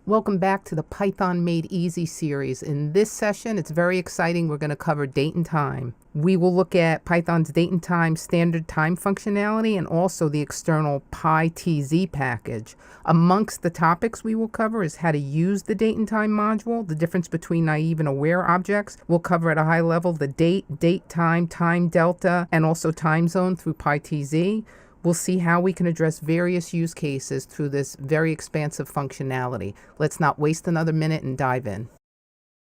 Welcome back to the Python Made Easy series. In this session, it's very exciting. We're going to cover date and time. We will look at Python's date and time standard time functionality and also the external pytz package. Amongst the topics we will cover is how to use the date and time module, the difference between naive and aware objects. We'll cover at a high level the date time, time delta, and also time zone through pytz. We'll see how we can address various use cases through this very expansive functionality. Let's not waste another minute and dive in.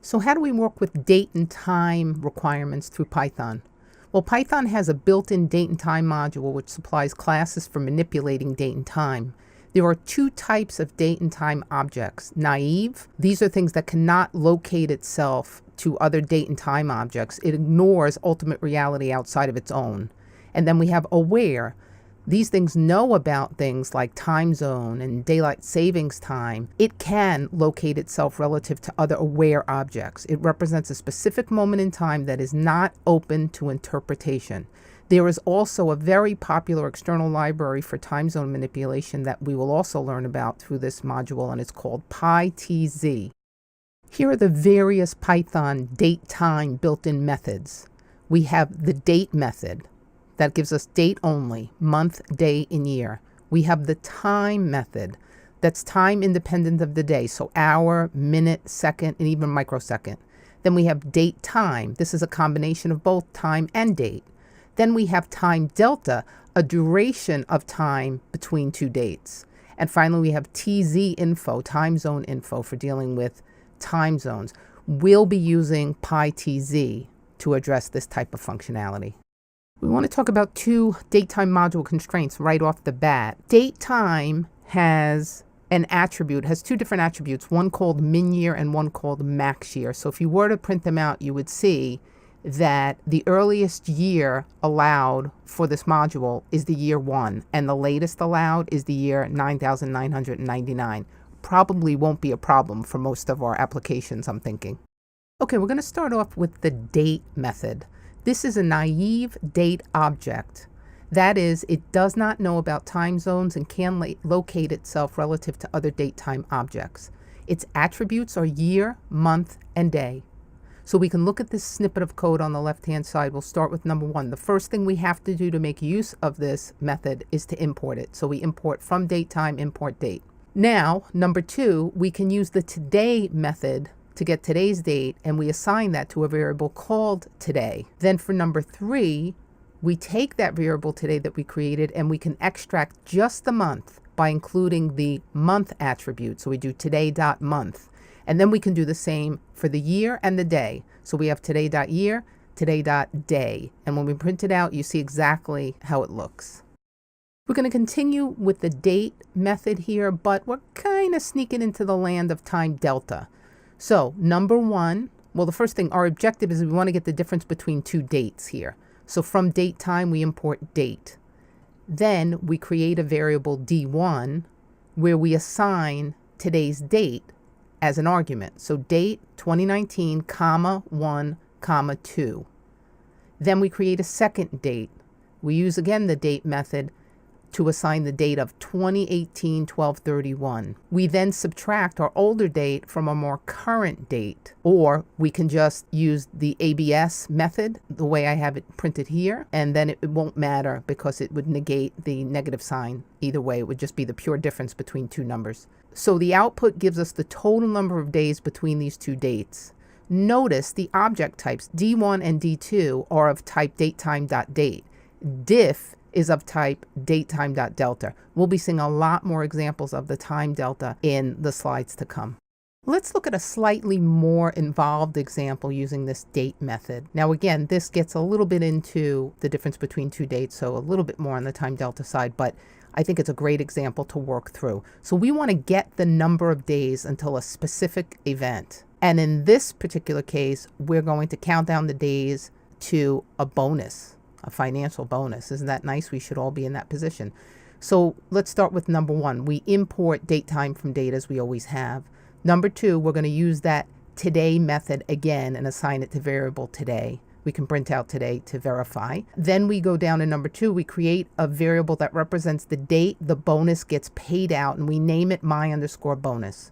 So how do we work with date and time requirements through Python? Well, Python has a built-in date and time module which supplies classes for manipulating date and time. There are two types of date and time objects. Naive, these are things that cannot locate itself to other date and time objects. It ignores ultimate reality outside of its own. And then we have aware. These things know about things like time zone and daylight savings time. It can locate itself relative to other aware objects. It represents a specific moment in time that is not open to interpretation. There is also a very popular external library for time zone manipulation that we will also learn about through this module, and it's called pytz. Here are the various Python date time built-in methods. We have the date method. That gives us date only, month, day, and year. We have the time method. That's time independent of the day, so hour, minute, second, and even microsecond. Then we have date time. This is a combination of both time and date. Then we have time delta, a duration of time between two dates. And finally, we have tzinfo, time zone info, for dealing with time zones. We'll be using pytz to address this type of functionality. We want to talk about two datetime module constraints right off the bat. Datetime has two different attributes, one called min year and one called max year. So if you were to print them out, you would see that the earliest year allowed for this module is the year 1, and the latest allowed is the year 9999. Probably won't be a problem for most of our applications, I'm thinking. Okay, we're going to start off with the date method. This is a naive date object. That is, it does not know about time zones and can locate itself relative to other date time objects. Its attributes are year, month, and day. So we can look at this snippet of code on the left-hand side. We'll start with number 1. The first thing we have to do to make use of this method is to import it. So we import from datetime, import date. Now, number 2, we can use the today method to get today's date, and we assign that to a variable called today. Then for number 3, we take that variable today that we created and we can extract just the month by including the month attribute. So we do today.month. And then we can do the same for the year and the day. So we have today.year, today.day. And when we print it out, you see exactly how it looks. We're going to continue with the date method here, but we're kind of sneaking into the land of time delta. So number 1, well, the first thing, our objective is we want to get the difference between two dates here. So from date time, we import date. Then we create a variable d1 where we assign today's date as an argument. So date 2019, comma 1, comma 2. Then we create a second date. We use again the date method to assign the date of 2018 12/31. We then subtract our older date from a more current date, or we can just use the ABS method the way I have it printed here, and then it won't matter because it would negate the negative sign. Either way, it would just be the pure difference between two numbers. So the output gives us the total number of days between these two dates. Notice the object types D1 and D2 are of type datetime.date. Diff is of type datetime.delta. We'll be seeing a lot more examples of the time delta in the slides to come. Let's look at a slightly more involved example using this date method. Now again, this gets a little bit into the difference between two dates, so a little bit more on the time delta side, but I think it's a great example to work through. So we want to get the number of days until a specific event. And in this particular case, we're going to count down the days to a bonus. A financial bonus. Isn't that nice? We should all be in that position. So let's start with number 1. We import datetime from date as we always have. Number 2, we're going to use that today method again and assign it to variable today. We can print out today to verify. Then we go down to number 2. We create a variable that represents the date the bonus gets paid out, and we name it my_bonus.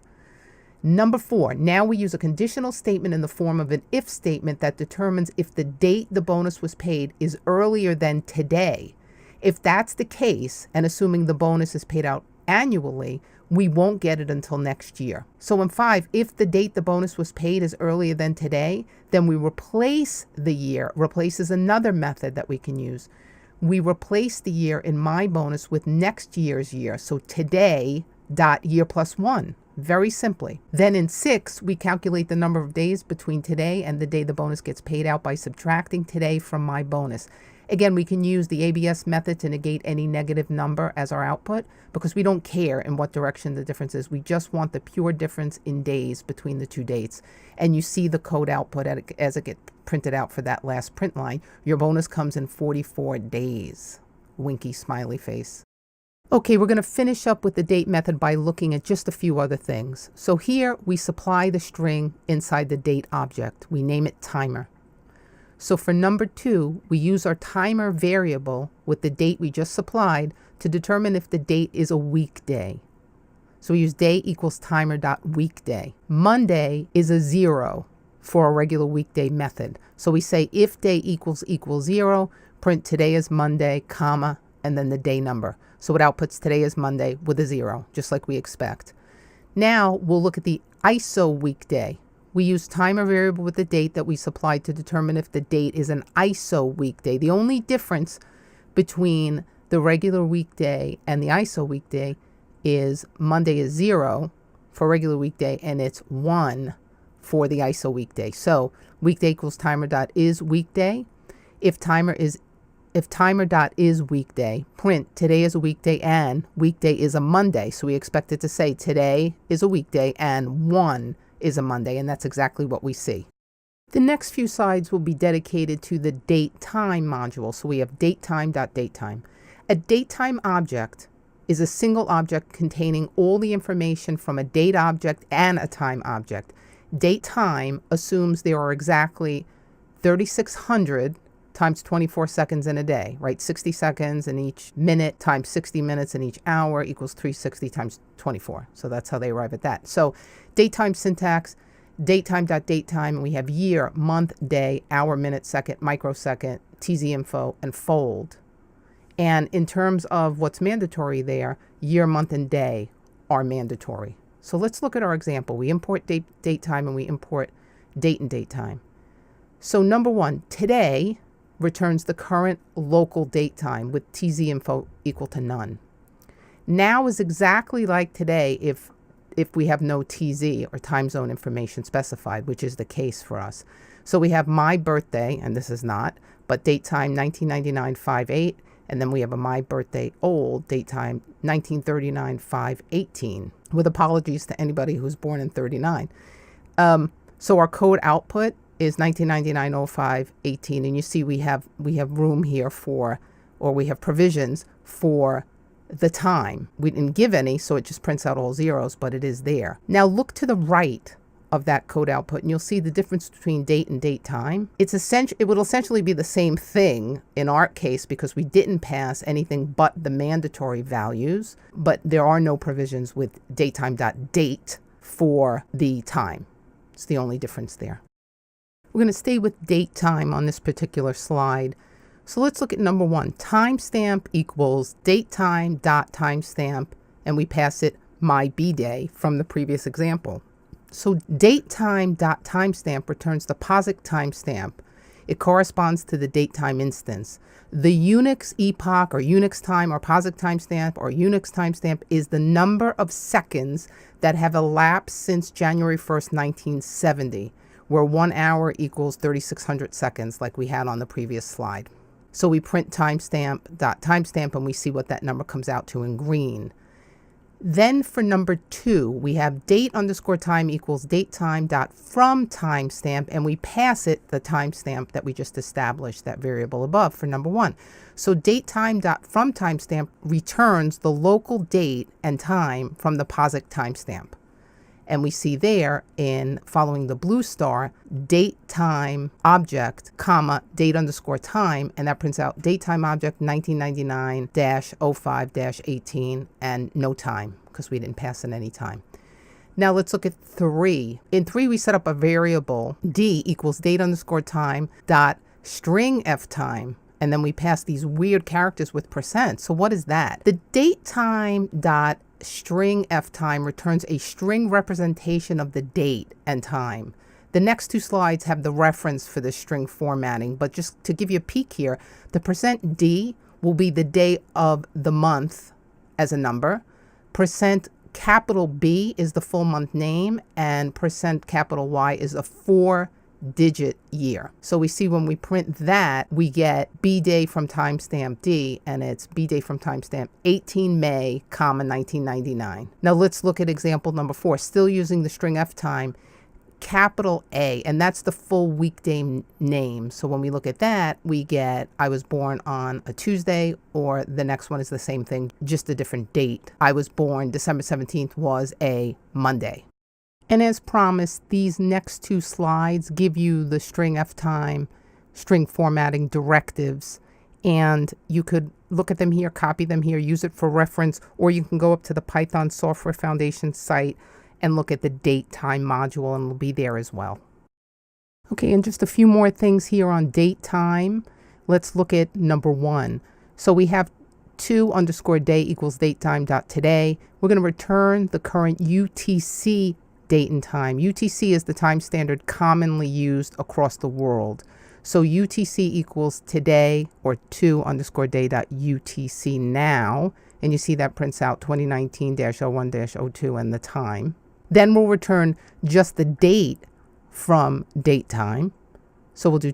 Number 4, now we use a conditional statement in the form of an if statement that determines if the date the bonus was paid is earlier than today. If that's the case, and assuming the bonus is paid out annually, we won't get it until next year. So in 5, if the date the bonus was paid is earlier than today, then we replace the year. Replace is another method that we can use. We replace the year in my bonus with next year's year. So today dot year plus 1. Very simply. Then in 6, we calculate the number of days between today and the day the bonus gets paid out by subtracting today from my bonus. Again, we can use the ABS method to negate any negative number as our output because we don't care in what direction the difference is. We just want the pure difference in days between the two dates. And you see the code output as it gets printed out for that last print line. Your bonus comes in 44 days. Winky smiley face. Okay, we're going to finish up with the date method by looking at just a few other things. So here we supply the string inside the date object. We name it timer. So for number 2, we use our timer variable with the date we just supplied to determine if the date is a weekday. So we use day equals timer.weekday. Monday is a 0 for a regular weekday method. So we say if day equals 0, print today is Monday, comma, and then the day number. So it outputs today is Monday with a 0, just like we expect. Now we'll look at the ISO weekday. We use timer variable with the date that we supplied to determine if the date is an ISO weekday. The only difference between the regular weekday and the ISO weekday is Monday is 0 for regular weekday and it's 1 for the ISO weekday. So weekday equals timer.is weekday. If timer.is weekday, print today is a weekday and weekday is a Monday. So we expect it to say today is a weekday and 1 is a Monday, and that's exactly what we see. The next few slides will be dedicated to the datetime module. So we have datetime.datetime. A datetime object is a single object containing all the information from a date object and a time object. Datetime assumes there are exactly 3,600 times 24 seconds in a day, right? 60 seconds in each minute times 60 minutes in each hour equals 360 times 24. So that's how they arrive at that. So datetime syntax, datetime.datetime, and we have year, month, day, hour, minute, second, microsecond, tzinfo, and fold. And in terms of what's mandatory there, year, month, and day are mandatory. So let's look at our example. We import datetime and we import date and datetime. So number 1, today returns the current local date time with tzinfo equal to none. Now is exactly like today if we have no TZ or time zone information specified, which is the case for us. So we have my birthday, and this is not, but date time 1999-5/8, and then we have a my birthday old date time 1939-5/18, with apologies to anybody who's born in 39. So our code output is 1999-05-18, and you see we have room here for, or we have provisions for the time. We didn't give any, so it just prints out all zeros, but it is there. Now look to the right of that code output, and you'll see the difference between date and date time. It will essentially be the same thing in our case because we didn't pass anything but the mandatory values, but there are no provisions with datetime.date for the time. It's the only difference there. We're going to stay with date time on this particular slide. So let's look at number 1. Timestamp equals datetime.timestamp, and we pass it my b-day from the previous example. So datetime.timestamp returns the POSIX timestamp. It corresponds to the datetime instance. The Unix epoch or Unix time or POSIX timestamp or Unix timestamp is the number of seconds that have elapsed since January 1st, 1970. Where 1 hour equals 3,600 seconds like we had on the previous slide. So we print timestamp.timestamp and we see what that number comes out to in green. Then for number 2, we have date_time equals datetime.from timestamp, and we pass it the timestamp that we just established, that variable above for number 1. So datetime.from timestamp returns the local date and time from the POSIX timestamp. And we see there in following the blue star, date time object, comma, date_time, and that prints out date time object 1999-05-18 and no time because we didn't pass in any time. Now let's look at 3. In 3, we set up a variable d equals date underscore time dot string ftime. And then we pass these weird characters with percent. So what is that? The datetime dot string ftime returns a string representation of the date and time. The next 2 slides have the reference for the string formatting, but just to give you a peek here, the percent %d will be the day of the month as a number. Percent capital B is the full month name, and percent capital Y is a 4-digit year. So we see when we print that, we get B day from timestamp D, and it's B day from timestamp 18 May, 1999. Now let's look at example number 4, still using the string ftime, capital A, and that's the full weekday name. So when we look at that, we get I was born on a Tuesday, or the next one is the same thing, just a different date. I was born December 17th was a Monday. And as promised, these next 2 slides give you the string ftime, string formatting directives, and you could look at them here, copy them here, use it for reference, or you can go up to the Python Software Foundation site and look at the Datetime module, and it'll be there as well. Okay, and just a few more things here on Datetime. Let's look at number 1. So we have 2_day equals datetime.today. We're going to return the current UTC date and time. UTC is the time standard commonly used across the world. So UTC equals today, or 2_day.utc now. And you see that prints out 2019-01-02 and the time. Then we'll return just the date from datetime. So we'll do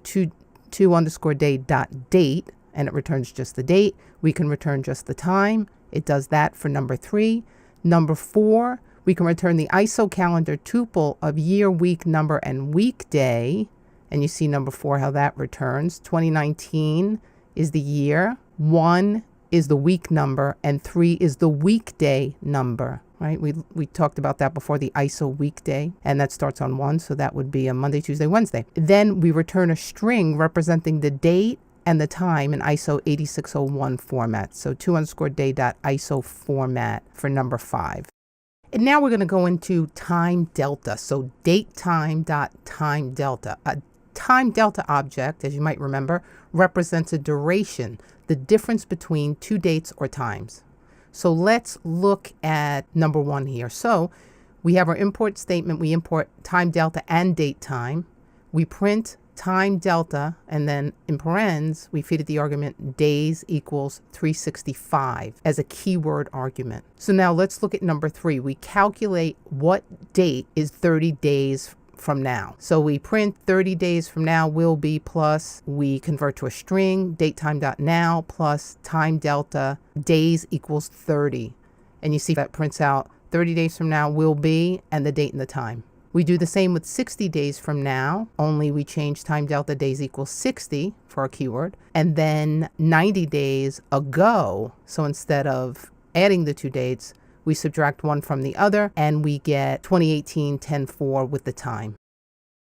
2_day.date, and it returns just the date. We can return just the time. It does that for number 3. Number 4, we can return the ISO calendar tuple of year, week, number, and weekday. And you see number 4, how that returns. 2019 is the year, 1 is the week number, and 3 is the weekday number, right? We talked about that before, the ISO weekday, and that starts on 1, so that would be a Monday, Tuesday, Wednesday. Then we return a string representing the date and the time in ISO 8601 format. So 2_day.iso format for number 5. And now we're going to go into time delta. So datetime.timedelta. A time delta object, as you might remember, represents a duration, the difference between 2 dates or times. So let's look at number 1 here. So we have our import statement. We import time delta and date time. We print time delta, and then in parens, we feed it the argument days equals 365 as a keyword argument. So now let's look at number 3. We calculate what date is 30 days from now. So we print 30 days from now will be plus, we convert to a string, datetime.now plus time delta days equals 30. And you see that prints out 30 days from now will be, and the date and the time. We do the same with 60 days from now, only we change time delta days equals 60 for our keyword. And then 90 days ago, so instead of adding the 2 dates, we subtract one from the other, and we get 2018-10-4 with the time.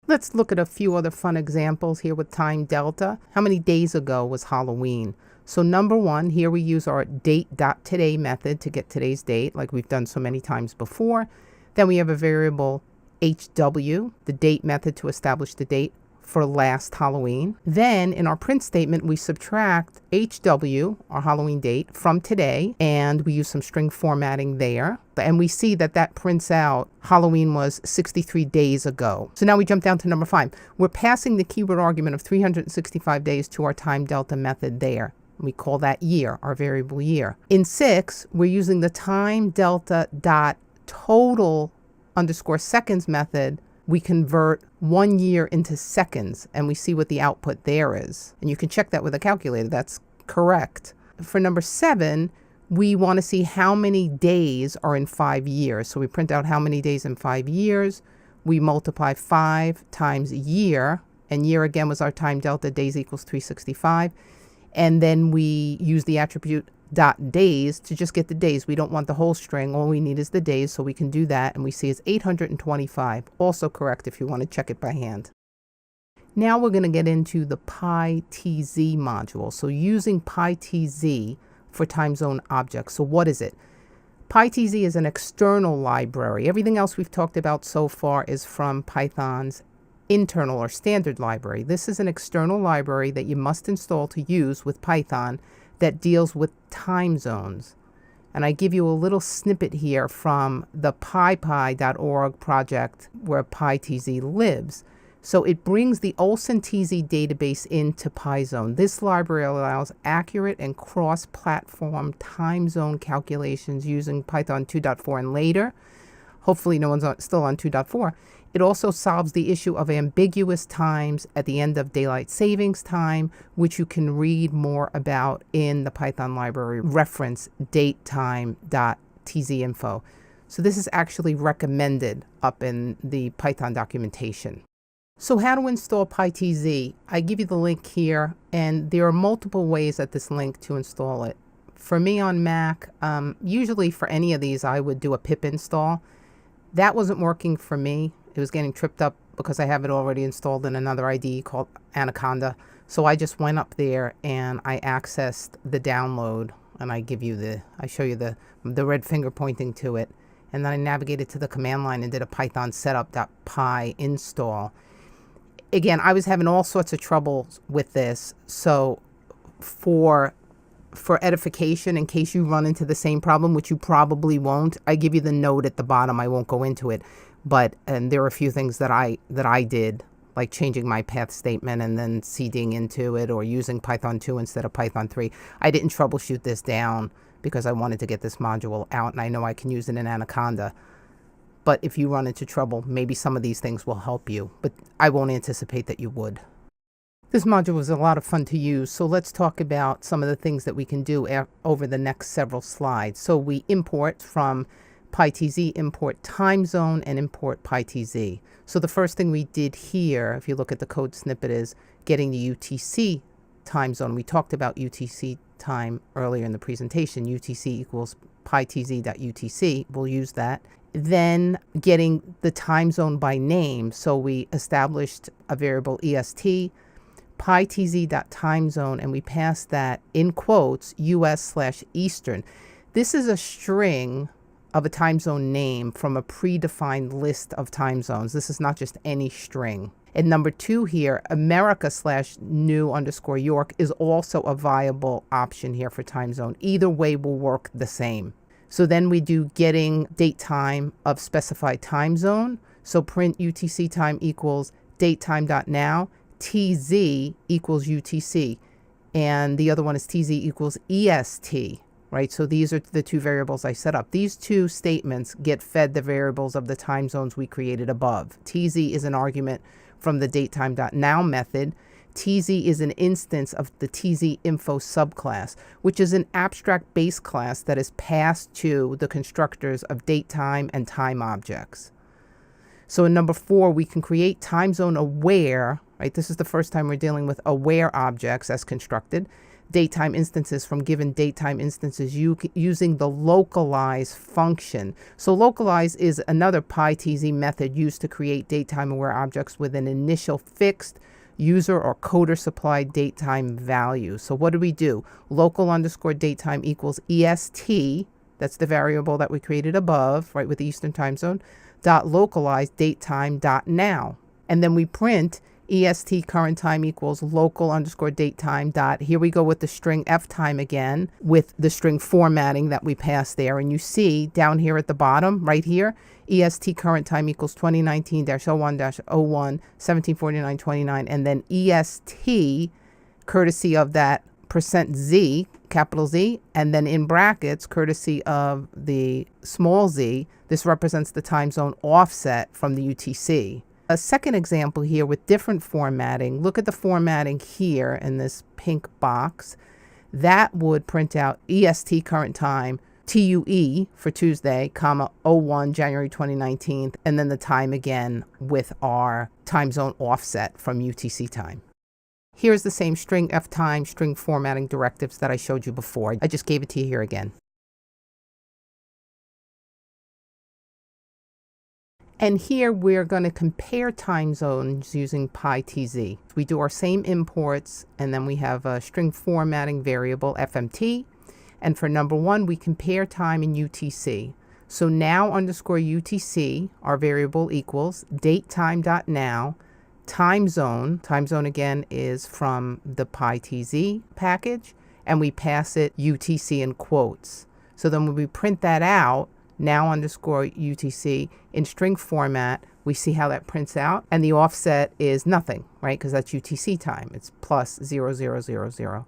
Let's look at a few other fun examples here with time delta. How many days ago was Halloween? So number 1, here we use our date.today method to get today's date, like we've done so many times before. Then we have a variable HW, the date method to establish the date for last Halloween. Then in our print statement, we subtract HW, our Halloween date, from today, and we use some string formatting there. And we see that that prints out Halloween was 63 days ago. So now we jump down to number 5. We're passing the keyword argument of 365 days to our time delta method there. We call that year, our variable year. In 6, we're using the time delta dot total underscore seconds method. We convert 1 year into seconds, and we see what the output there is. And you can check that with a calculator. That's correct. For number 7, we want to see how many days are in 5 years. So we print out how many days in 5 years. We multiply 5 times year, and year again was our time delta, days equals 365. And then we use the attribute dot days to just get the days. We don't want the whole string. All we need is the days, so we can do that, and we see it's 825. Also correct if you want to check it by hand. Now we're going to get into the pytz module. So using pytz for time zone objects. So what is it? pytz is an external library. Everything else we've talked about so far is from Python's internal or standard library. This is an external library that you must install to use with Python that deals with time zones. And I give you a little snippet here from the pypy.org project where pytz lives. So it brings the Olsen TZ database into PyZone. This library allows accurate and cross-platform time zone calculations using Python 2.4 and later. Hopefully no one's still on 2.4. It also solves the issue of ambiguous times at the end of daylight savings time, which you can read more about in the Python library reference datetime.tzinfo. So this is actually recommended up in the Python documentation. So how to install pytz? I give you the link here, and there are multiple ways at this link to install it. For me on Mac, usually for any of these, I would do a pip install. That wasn't working for me. It was getting tripped up because I have it already installed in another IDE called Anaconda. So I just went up there and I accessed the download, and I show you the red finger pointing to it. And then I navigated to the command line and did a python setup.py install. Again, I was having all sorts of trouble with this. So for edification, in case you run into the same problem, which you probably won't, I give you the note at the bottom. I won't go into it. And there are a few things that I did, like changing my path statement and then seeding into it, or using Python 2 instead of Python 3. I didn't troubleshoot this down because I wanted to get this module out, and I know I can use it in Anaconda. But if you run into trouble, maybe some of these things will help you, but I won't anticipate that you would. This module was a lot of fun to use, so let's talk about some of the things that we can do over the next several slides. So we import from pytz, import time zone, and import pytz. So the first thing we did here, if you look at the code snippet, is getting the UTC time zone. We talked about UTC time earlier in the presentation. UTC equals pytz.utc. We'll use that. Then getting the time zone by name. So we established a variable est, pytz.timezone, and we passed that in quotes US/Eastern. This is a string of a time zone name from a predefined list of time zones. This is not just any string. And number 2 here, America/new_York is also a viable option here for time zone. Either way will work the same. So then we do getting date time of specified time zone. So print UTC time equals datetime.now, TZ equals UTC. And the other one is TZ equals EST. Right, so these are the two variables I set up. These two statements get fed the variables of the time zones we created above. TZ is an argument from the datetime.now method. TZ is an instance of the tzinfo subclass, which is an abstract base class that is passed to the constructors of datetime and time objects. So in number 4, we can create time zone aware, right? This is the first time we're dealing with aware objects as constructed. Datetime instances from given datetime instances using the localize function. So localize is another pytz method used to create datetime aware objects with an initial fixed user or coder supplied datetime value. So what do? Local_datetime equals EST. That's the variable that we created above, right, with the Eastern time zone, dot localize datetime.now. And then we print EST current time equals local_datetime dot. Here we go with the string ftime again with the string formatting that we passed there. And you see down here at the bottom, right here, EST current time equals 2019-01-01, 1749-29. And then EST, courtesy of that %Z, capital Z, and then in brackets, courtesy of the small z, this represents the time zone offset from the UTC. A second example here with different formatting. Look at the formatting here in this pink box. That would print out EST current time, TUE for Tuesday, comma 01 January 2019, and then the time again with our time zone offset from UTC time. Here's the same string ftime, string formatting directives that I showed you before. I just gave it to you here again. And here we're going to compare time zones using pytz. We do our same imports, and then we have a string formatting variable, FMT, And for number 1, we compare time in UTC. So now underscore UTC, our variable equals datetime.now, time zone again is from the pytz package, and we pass it UTC in quotes. So then when we print that out, now underscore UTC in string format, we see how that prints out, and the offset is nothing, right? Because that's UTC time. It's plus 0000.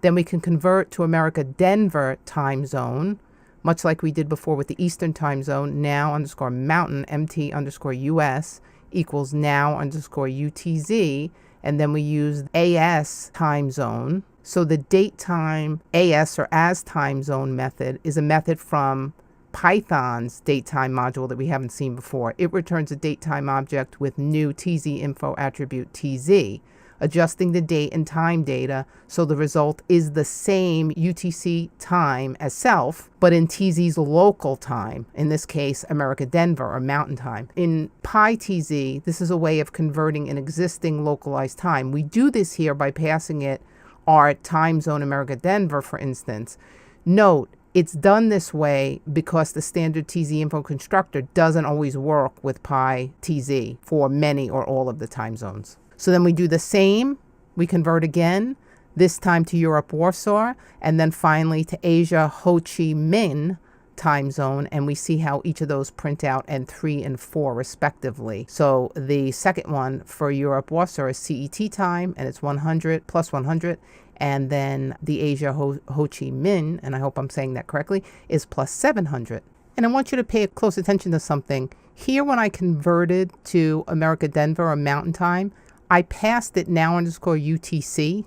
Then we can convert to America Denver time zone, much like we did before with the Eastern time zone. Now underscore mountain, MT underscore US equals now underscore UTZ, and then we use AS time zone. So the date time AS or as time zone method is a method from Python's datetime module that we haven't seen before. It returns a datetime object with new tzinfo attribute tz, adjusting the date and time data so the result is the same UTC time as self, but in TZ's local time, in this case, America Denver or mountain time. In pytz, this is a way of converting an existing localized time. We do this here by passing it our time zone America Denver, for instance. Note, it's done this way because the standard tzinfo constructor doesn't always work with pytz for many or all of the time zones. So then we do the same, we convert again, this time to Europe, Warsaw, and then finally to Asia, Ho Chi Minh time zone, and we see how each of those print out in 3 and 4 respectively. So the second one for Europe, Warsaw is CET time, and it's 100 plus 100, and then the Asia Ho Chi Minh, and I hope I'm saying that correctly, is plus 700. And I want you to pay close attention to something. Here when I converted to America Denver or mountain time, I passed it now underscore UTC,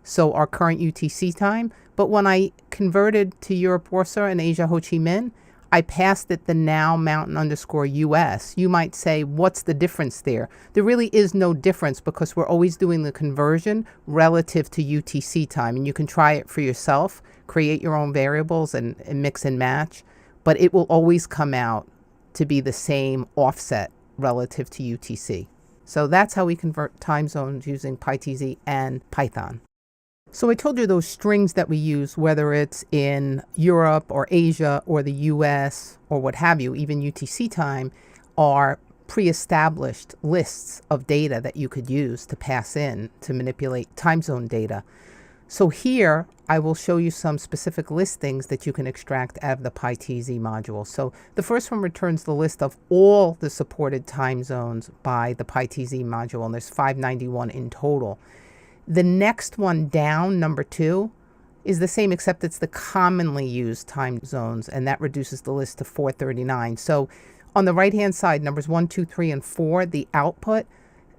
so our current UTC time. But when I converted to Europe, Warsaw, and Asia, Ho Chi Minh, I passed it the now mountain underscore US. You might say, what's the difference there? There really is no difference because we're always doing the conversion relative to UTC time. And you can try it for yourself, create your own variables and mix and match, but it will always come out to be the same offset relative to UTC. So that's how we convert time zones using pytz and Python. So I told you those strings that we use, whether it's in Europe or Asia or the US or what have you, even UTC time, are pre-established lists of data that you could use to pass in to manipulate time zone data. So here I will show you some specific listings that you can extract out of the pytz module. So the first one returns the list of all the supported time zones by the pytz module, and there's 591 in total. The next one down, number 2, is the same except it's the commonly used time zones, and that reduces the list to 439. So on the right-hand side, numbers 1, 2, 3, and 4, the output,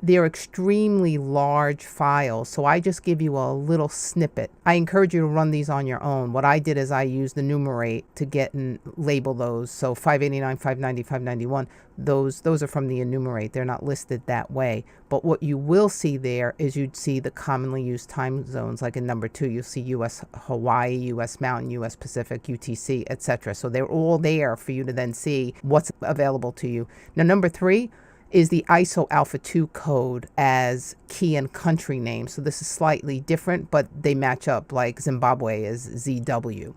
they're extremely large files, so I just give you a little snippet. I encourage you to run these on your own. What I did is I used the numerate to get and label those. So 589, 590, 591, those are from the enumerate. They're not listed that way. But what you will see there is you'd see the commonly used time zones, like in number 2, you'll see US Hawaii, US Mountain, US Pacific, UTC, etc. So they're all there for you to then see what's available to you. Now, number 3, is the ISO alpha 2 code as key and country name. So this is slightly different, but they match up, like Zimbabwe is ZW,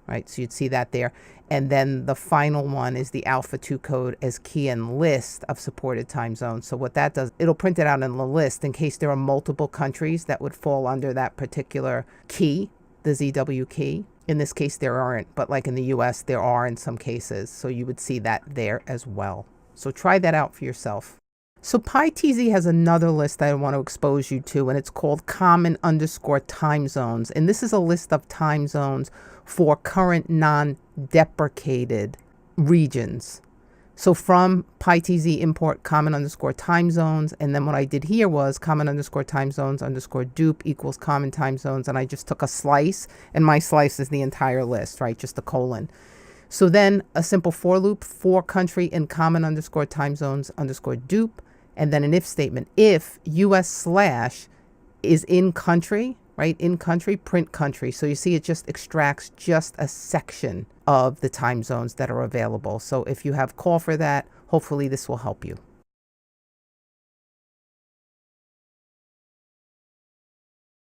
right? So you'd see that there. And then the final one is the alpha 2 code as key and list of supported time zones. So what that does, it'll print it out in the list in case there are multiple countries that would fall under that particular key, the ZW key. In this case, there aren't, but like in the US, there are in some cases. So you would see that there as well. So try that out for yourself. So pytz has another list that I want to expose you to, and it's called common underscore time zones. And this is a list of time zones for current non-deprecated regions. So from pytz import common underscore time zones, and then what I did here was common underscore time zones underscore dupe equals common time zones, and I just took a slice, and my slice is the entire list, right? Just a colon. So then a simple for loop for country in common underscore time zones underscore dupe, and then an if statement. If US/ is in country, right? In country, print country. So you see it just extracts just a section of the time zones that are available. So if you have call for that, hopefully this will help you.